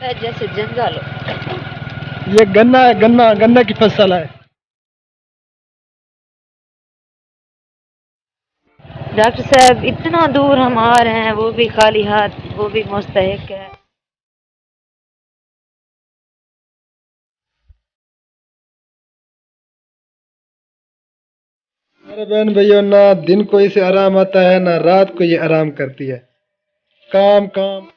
जैसे जंगल हो। ये गन्ना है, गन्ना गन्ना की फसल है। डॉक्टर साहब इतना दूर हम आ रहे हैं, वो भी खाली हाथ, वो भी मुस्तहिक है। मेरे बहन भैया, ना दिन को इसे आराम आता है ना रात को ये आराम करती है। काम काम।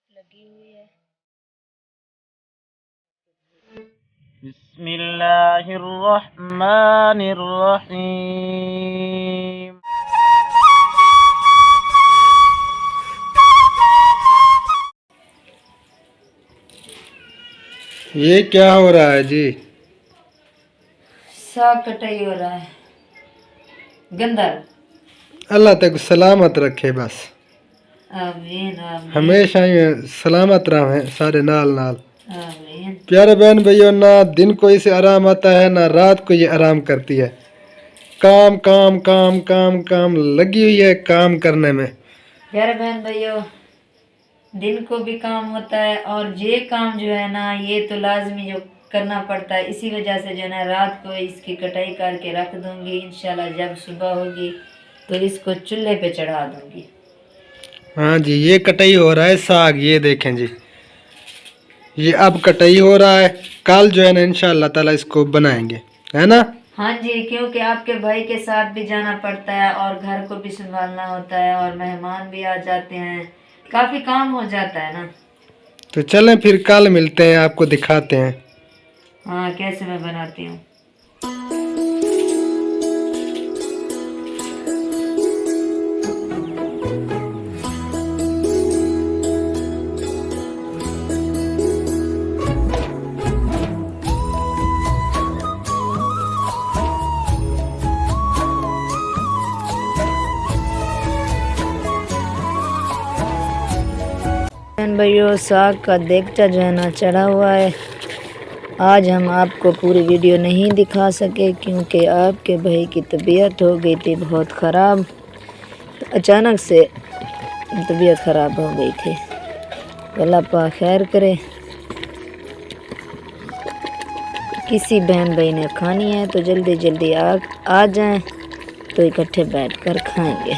लगी हुई है। बिस्मिल्लाहिर्रहमानिर्रहीम। ये क्या हो रहा है जी? साग कटाई हो रहा है। गंदल। अल्लाह तक सलामत रखे बस। आमीन आमीन हमेशा ही सलामत रहे सारे नाल नाल। आमीन। प्यारे बहन भैया, ना दिन को इसे आराम आता है ना रात को ये आराम करती है। काम काम काम काम काम लगी हुई है काम करने में। प्यारे बहन भाइयों, दिन को भी काम होता है और ये काम जो है ना, ये तो लाजमी जो करना पड़ता है। इसी वजह से जो है ना, रात को इसकी कटाई करके रख दूंगी। इंशाल्लाह जब सुबह होगी तो इसको चूल्हे पे चढ़ा दूंगी। हाँ जी, ये कटाई हो रहा है साग, ये देखें जी, ये अब कटाई हो रहा है। कल जो है ना इंशाल्लाह ताला इसको बनाएंगे, है ना? हाँ जी, क्योंकि आपके भाई के साथ भी जाना पड़ता है और घर को भी संभालना होता है और मेहमान भी आ जाते हैं, काफी काम हो जाता है ना। तो चलें फिर कल मिलते हैं, आपको दिखाते हैं। हाँ, कैसे मैं बनाती हूँ। भाइयों, साग का देगचा जो है ना चढ़ा हुआ है। आज हम आपको पूरी वीडियो नहीं दिखा सके क्योंकि आपके भाई की तबीयत हो गई थी बहुत ख़राब। तो अचानक से तबीयत ख़राब हो गई थी। अल्लाह पाक खैर करे। किसी बहन भाई ने खानी है तो जल्दी जल्दी आ जाएं, तो इकट्ठे बैठकर खाएंगे।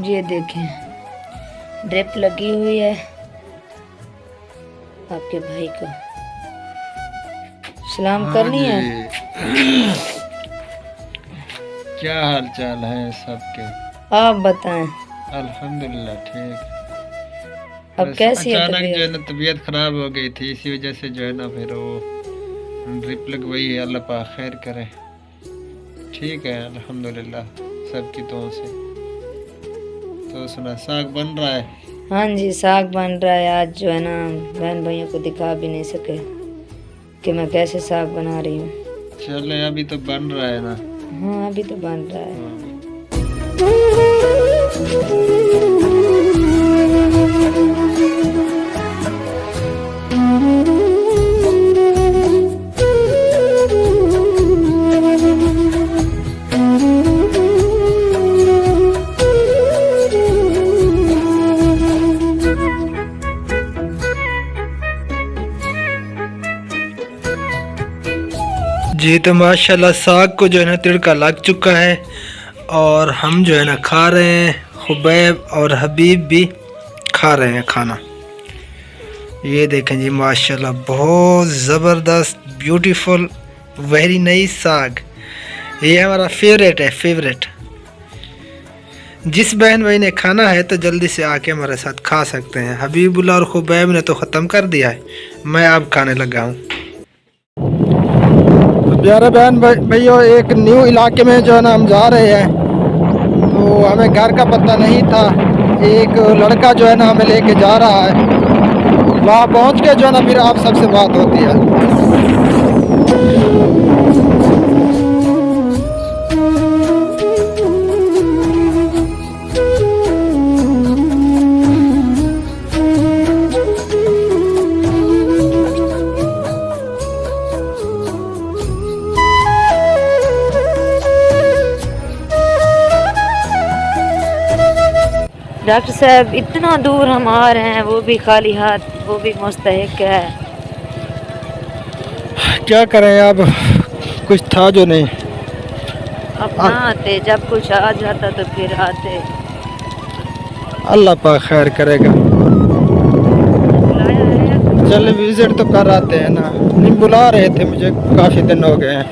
ये देखें, ड्रिप लगी हुई है। आपके भाई को सलाम करनी है। क्या हाल चाल है सबके? आप बताएं। अल्हम्दुलिल्लाह ठीक। अब कैसी है अचानक जो है तबीयत? ना तबीयत खराब हो गई थी, इसी वजह से जो है ना फिर वो ड्रिप लगवाई है। अल्लाह पाक खैर करे। ठीक है अल्हम्दुलिल्लाह सबकी दुआ से। तो सुना, साग बन रहा है। हाँ जी, साग बन रहा है। आज जो है ना, बहन भाइयों को दिखा भी नहीं सके कि मैं कैसे साग बना रही हूँ। चले, अभी तो बन रहा है ना। हाँ, अभी तो बन रहा है। जी तो माशाल्लाह साग को जो है ना तिड़का लग चुका है और हम जो है ना खा रहे हैं। खुबैब और हबीब भी खा रहे हैं खाना। ये देखें जी, माशाल्लाह बहुत ज़बरदस्त, ब्यूटीफुल, वेरी नाइस साग। ये हमारा फेवरेट है, फेवरेट। जिस बहन भाई ने खाना है तो जल्दी से आके हमारे साथ खा सकते हैं। हबीबुल्लाह और खुबैब ने तो ख़त्म कर दिया है, मैं अब खाने लगा हूँ। प्यारे बहन भैया, एक न्यू इलाके में जो है ना हम जा रहे हैं, तो हमें घर का पता नहीं था। एक लड़का जो है ना हमें लेके जा रहा है। वहाँ पहुँच के जो है ना फिर आप सबसे बात होती है। डॉक्टर साहब इतना दूर हम आ रहे हैं, वो भी खाली हाथ, वो भी मुस्तहिक है। क्या करें अब, कुछ था जो नहीं। अब ना आते, जब कुछ आ जाता तो फिर आते। अल्लाह पाक खैर करेगा। बुलाया है? चल विजिट तो कर आते हैं ना। नहीं बुला रहे थे मुझे, काफ़ी दिन हो गए हैं।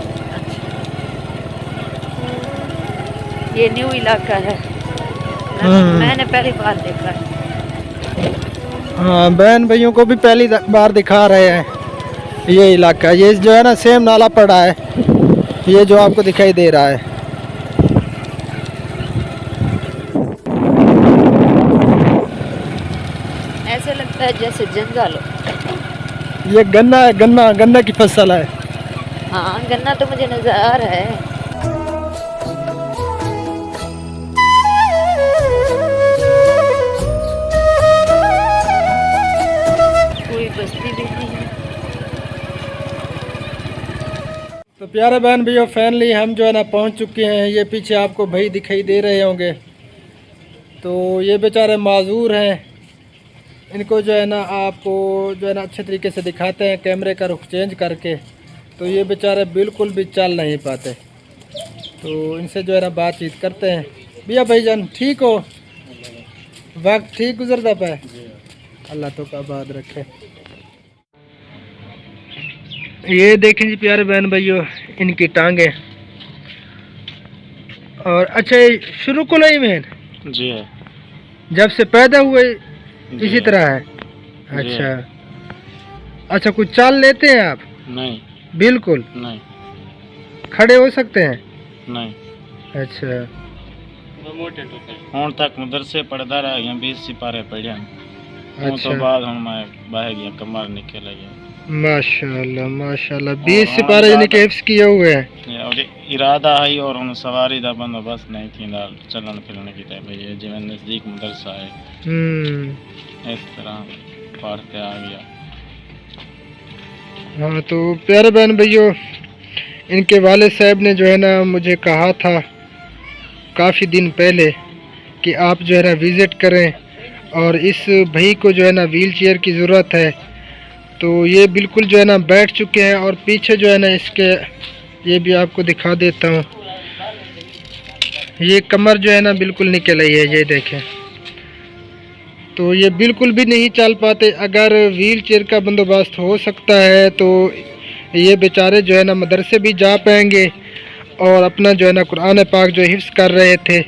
ये न्यू इलाका है, मैंने पहली बार देखा है। हाँ, बहन भाइयों को भी पहली बार दिखा रहे हैं ये इलाका। ये जो है ना सेम नाला पड़ा है, ये जो आपको दिखाई दे रहा है। ऐसे लगता है जैसे जंगल हो। ये गन्ना है, गन्ना की फसल है। हाँ, गन्ना तो मुझे नजर आ रहा है। पूरी बस्ती भी नहीं है। तो प्यारे बहन भैया, फाइनली हम जो है ना पहुंच चुके हैं। ये पीछे आपको भाई दिखाई दे रहे होंगे। तो ये बेचारे माजूर हैं, इनको जो है ना आपको जो है ना अच्छे तरीके से दिखाते हैं कैमरे का रुख चेंज करके। तो ये बेचारे बिल्कुल भी चल नहीं पाते, तो इनसे जो है ना बातचीत करते हैं। भैया भाईजान ठीक हो? वक्त ठीक गुजरता पाए, अल्लाह तो का बात रखे। ये देखें जी प्यारे बहन भाइयों, इनकी टांगे। और अच्छा, ये शुरू को नहीं में जी है, जब से पैदा हुए जी इसी है। तरह है? जी अच्छा है। अच्छा, कुछ चाल लेते हैं आप? नहीं बिल्कुल नहीं खड़े हो सकते हैं? नहीं। अच्छा ਹੁਣ तक मदरसे पढ़दा रह गया, 20 सिपारे पढ़े हैं। तो अच्छा, बाद हम मैं बह गया, कमर निकल गया। माशाल्लाह माशाल्लाह। और 20 हाँ, सिपारे यानी कि हिफ्स किए हुए हैं। और इरादा है और हम सवारी दा बंदोबस्त नहीं थी, चलन फिरने की तय भई जिवें नज़दीक मदरसा है, इस तरह पढ़ते आ गया। हाँ, तो प्यारे बहन भैयों, इनके वालिद साहब ने जो है ना मुझे कहा था काफ़ी दिन पहले कि आप जो है ना विज़िट करें, और इस भाई को जो है ना व्हील चेयर की ज़रूरत है। तो ये बिल्कुल जो है ना बैठ चुके हैं, और पीछे जो है ना इसके, ये भी आपको दिखा देता हूँ, ये कमर जो है ना बिल्कुल निकल आई है, ये देखें। तो ये बिल्कुल भी नहीं चल पाते। अगर व्हील चेयर का बंदोबस्त हो सकता है तो ये बेचारे जो है ना मदरसे भी जा पाएंगे, और अपना जो है ना कुरान पाक जो हिफ्ज़ कर रहे थे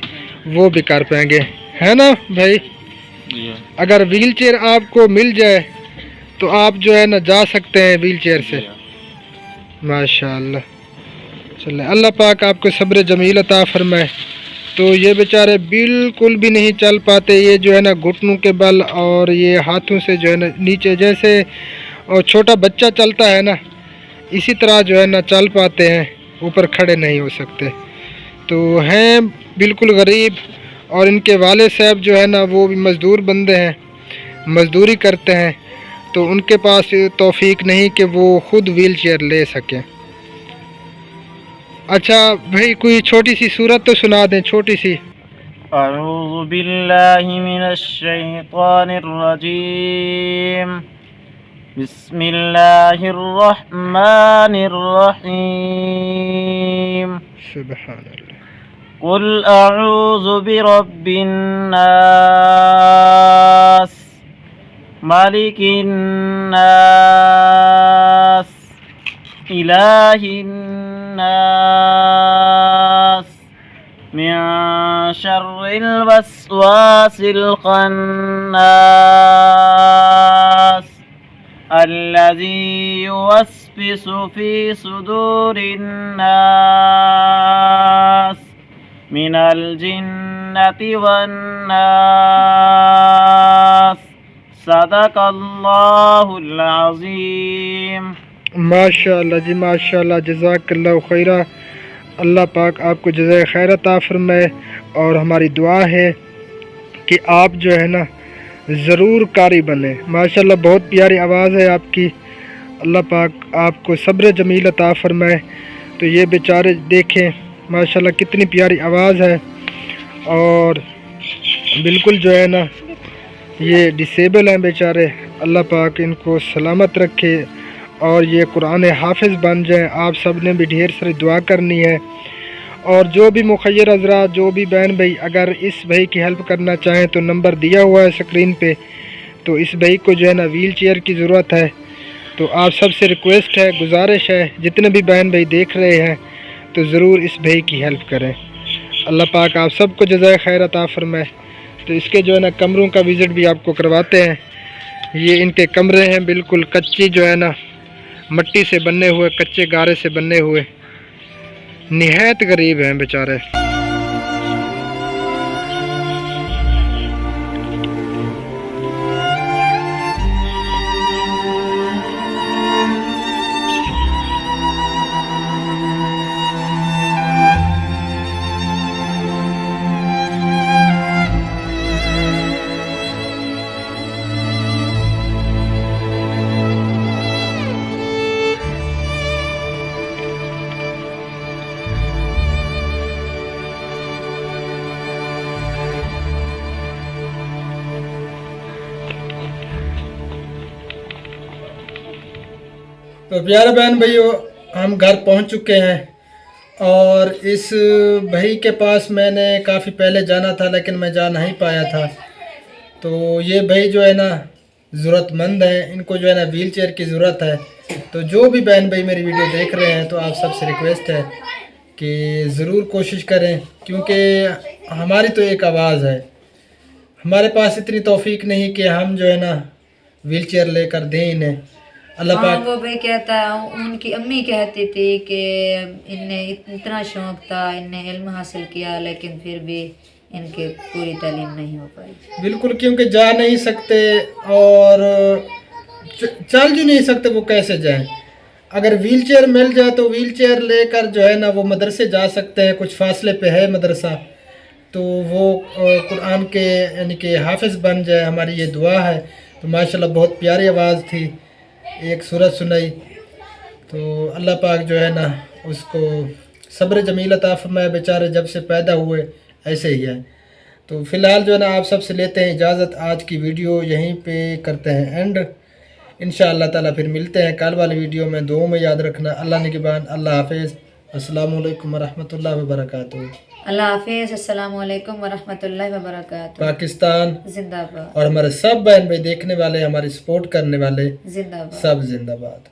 वो भी कर पाएंगे, है ना भाई? जी है। अगर व्हील चेयर आपको मिल जाए तो आप जो है ना जा सकते हैं व्हील चेयर से। जी है। माशाअल्लाह। चले, अल्लाह पाक आपको सब्र जमील अता फरमाए। तो ये बेचारे बिल्कुल भी नहीं चल पाते। ये जो है ना घुटनों के बल और ये हाथों से जो है ना नीचे, जैसे और छोटा बच्चा चलता है ना, इसी तरह जो है ना चल पाते हैं, ऊपर खड़े नहीं हो सकते। तो हैं बिल्कुल गरीब, और इनके वाले साहब जो है ना वो भी मज़दूर बंदे हैं, मज़दूरी करते हैं। तो उनके पास तौफीक नहीं कि वो ख़ुद व्हील चेयर ले सकें। अच्छा भाई, कोई छोटी सी सूरत तो सुना दें, छोटी सी। अऊज़ु बिल्लाहि मिनश शैतानिर रजीम, बिस्मिल्लाहिर रहमानिर रहीम। सुबहानल्लाह। कुल अऊज़ु बिरब्बिन नास, मालिकिन नास, इलाहिन नास, मिन शर्रिल वस्वासिल खन्नास, अल्लज़ी युवस्विसु फी सुदूरिन नास, मिनल जिन्नति वन नास। सदक़ल्लाहुल अज़ीम। माशाअल्लाह जी माशाअल्लाह, जज़ाकल्लाहु खैरा। अल्लाह पाक आपको जज़ाए खैर अता फरमाए। और हमारी दुआ है कि आप जो है ना ज़रूर कारी बने। माशाअल्लाह, बहुत प्यारी आवाज़ है आपकी। अल्लाह पाक आपको सब्र जमील अता फरमाए। तो ये बेचारे देखें, माशाअल्लाह कितनी प्यारी आवाज़ है। और बिल्कुल जो है ना ये डिसेबल हैं बेचारे, अल्लाह पाक इनको सलामत रखे और ये कुरान हाफिज़ बन जाएं। आप सब ने भी ढेर सारी दुआ करनी है। और जो भी मुखय्यर हज़रात, जो भी बहन भाई अगर इस भाई की हेल्प करना चाहें तो नंबर दिया हुआ है स्क्रीन पे। तो इस भाई को जो है ना व्हील चेयर की ज़रूरत है। तो आप सबसे रिक्वेस्ट है, गुजारिश है, जितने भी बहन भाई देख रहे हैं तो ज़रूर इस भाई की हेल्प करें। अल्लाह पाक आप सबको जज़ाए खैर अता फरमाए। तो इसके जो है ना कमरों का विज़िट भी आपको करवाते हैं। ये इनके कमरे हैं, बिल्कुल कच्ची जो है ना मट्टी से बने हुए, कच्चे गारे से बने हुए, निहायत गरीब हैं बेचारे। तो प्यारे बहन भाइयों, हम घर पहुंच चुके हैं और इस भाई के पास मैंने काफ़ी पहले जाना था लेकिन मैं जा नहीं पाया था। तो ये भाई जो है ना ज़रूरतमंद है, इनको जो है ना व्हील चेयर की ज़रूरत है। तो जो भी बहन भाई मेरी वीडियो देख रहे हैं तो आप सबसे रिक्वेस्ट है कि ज़रूर कोशिश करें, क्योंकि हमारी तो एक आवाज़ है, हमारे पास इतनी तौफीक नहीं कि हम जो है ना व्हील चेयर लेकर दें इन्हें। अल्लाह पाक वो भाई कहता है, उनकी अम्मी कहती थी कि इन्हें इतना शौक था, इन्हें इल्म हासिल किया लेकिन फिर भी इनके पूरी तालीम नहीं हो पाई। बिल्कुल, क्योंकि जा नहीं सकते और चल भी नहीं सकते, वो कैसे जाएं। अगर व्हील चेयर मिल जाए तो व्हील चेयर लेकर जो है ना वो मदरसे जा सकते हैं, कुछ फासले पे है मदरसा, तो वो कुरान के यानी कि हाफिज़ बन जाए, हमारी ये दुआ है। तो माशाल्लाह बहुत प्यारी आवाज़ थी, एक सूरत सुनाई। तो अल्लाह पाक जो है ना उसको सब्र जमील अता फरमाए, बेचारे जब से पैदा हुए ऐसे ही है। तो फ़िलहाल जो है ना आप सबसे लेते हैं इजाज़त, आज की वीडियो यहीं पे करते हैं एंड। इंशाअल्लाह ताला फिर मिलते हैं कल वाली वीडियो में। दुआ में याद रखना। अल्लाह निगहबान। अल्लाह हाफिज़। अस्सलामु अलैकुम वरहमतुल्लाहि वबरकातुहू। अल्लाह हाफिज़। अस्सलामु अलैकुम वरहमतुल्लाहि वबरकातुहू। पाकिस्तान जिंदाबाद। और हमारे सब बहन भाई देखने वाले, हमारी सपोर्ट करने वाले जिंदाबाद। सब जिंदाबाद।